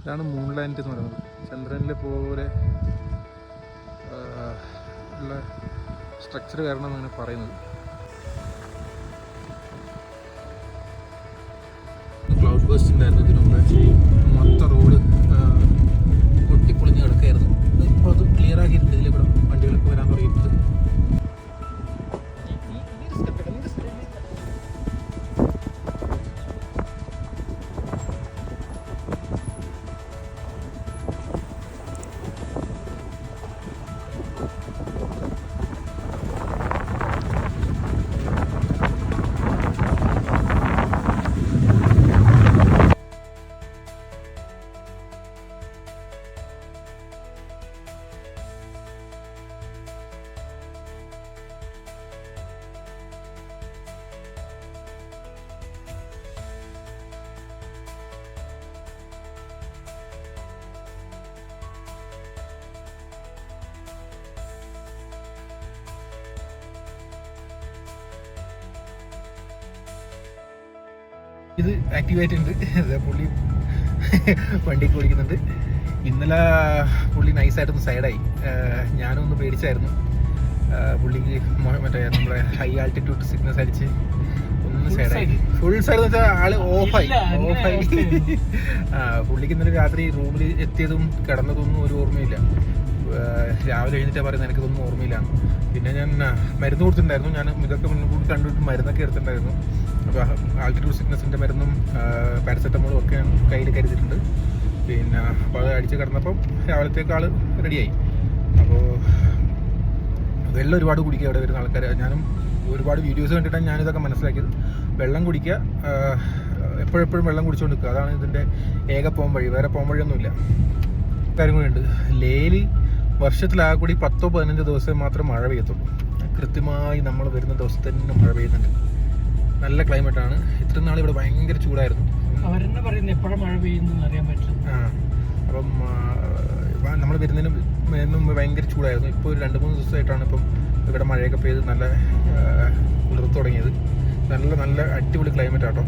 ഇതാണ് മൂൺലാൻഡ് എന്ന് പറയുന്നത്. ചന്ദ്രനിലെ പോലെ ഉള്ള സ്ട്രക്ചർ കാരണം എന്നാണ് പറയുന്നത്. ക്ലൗഡ് ബേസ്റ്റ് ഉണ്ടായിരുന്നു ഇതിനു മുമ്പ്. മൊത്തം റോഡ് പൊട്ടിപ്പൊളിഞ്ഞ് കിടക്കായിരുന്നു. ഇപ്പോൾ അത് ക്ലിയർ ആക്കിയിട്ടുണ്ട്. ഇതിൽ കൂടെ വണ്ടികളൊക്കെ വരാൻ തുടങ്ങിയിട്ടുണ്ട്. ഇത് ആക്റ്റീവായിട്ടുണ്ട്. പുള്ളി വണ്ടിക്ക് ഓടിക്കുന്നുണ്ട്. ഇന്നലെ പുള്ളി നൈസായിട്ടൊന്ന് സൈഡായി. ഞാനും ഒന്ന് പേടിച്ചായിരുന്നു. പുള്ളിക്ക് മറ്റേ നമ്മുടെ ഹൈ ആൾട്ടിറ്റ്യൂഡ് സിഗ്നസ് അടിച്ച് ഒന്ന് സൈഡായി. ഫുൾ സൈഡ് എന്ന് വെച്ചാൽ ആള് ഓഫായി. പുള്ളിക്ക് ഇന്നലെ രാത്രി റൂമിൽ എത്തിയതും കിടന്നതൊന്നും ഒരു ഓർമ്മയില്ല. രാവിലെ എഴുന്നിട്ടാണ് പറയുന്നത് എനിക്കിതൊന്നും ഓർമ്മയില്ല. പിന്നെ ഞാൻ മരുന്ന് കൊടുത്തിട്ടുണ്ടായിരുന്നു. ഞാൻ ഇതൊക്കെ മുൻകൂട്ടി കണ്ടിട്ട് മരുന്നൊക്കെ എടുത്തിട്ടുണ്ടായിരുന്നു. അപ്പോൾ ആൾട്ടിറ്റ്യൂഡ് സിക്നസിൻ്റെ മരുന്നും പാരസെറ്റമോളും ഒക്കെ കയ്യിൽ കരുതിയിട്ടുണ്ട്. പിന്നെ അപ്പോൾ അത് അടിച്ച് കിടന്നപ്പം രാവിലത്തേക്കാൾ റെഡിയായി. അപ്പോൾ വെള്ളം ഒരുപാട് കുടിക്കുക അവിടെ വരുന്ന ആൾക്കാർ. ഞാനും ഒരുപാട് വീഡിയോസ് കണ്ടിട്ടാണ് ഞാനിതൊക്കെ മനസ്സിലാക്കിയത്. വെള്ളം കുടിക്കുക, എപ്പോഴെപ്പോഴും വെള്ളം കുടിച്ചുകൊണ്ട് നിൽക്കുക. അതാണ് ഇതിൻ്റെ ഏക പോകാൻ വഴി. വേറെ പോകാൻ വഴിയൊന്നുമില്ല. കാര്യം കൂടിയുണ്ട്. ലേയിൽ വർഷത്തിലാകെ കൂടി 10-15 ദിവസം മാത്രം മഴ പെയ്യത്തുള്ളൂ. കൃത്യമായി നമ്മൾ വരുന്ന ദിവസത്തെ തന്നെ മഴ പെയ്യുന്നുണ്ട്. നല്ല ക്ലൈമറ്റാണ്. ഇത്രയും നാൾ ഇവിടെ ഭയങ്കര ചൂടായിരുന്നു. അവരെന്നെ പറയുന്നത് എപ്പോഴും മഴ പെയ്യുന്നു അറിയാൻ പറ്റും. അപ്പം നമ്മൾ വരുന്നതിന് മുമ്പ് ഭയങ്കര ചൂടായിരുന്നു. ഇപ്പോൾ ഒരു 2-3 ദിവസമായിട്ടാണ് ഇപ്പം ഇവിടെ മഴയൊക്കെ പെയ്ത് നല്ല കുളിർത്ത് തുടങ്ങിയത്. നല്ല അടിപൊളി ക്ലൈമറ്റ് ആട്ടോ.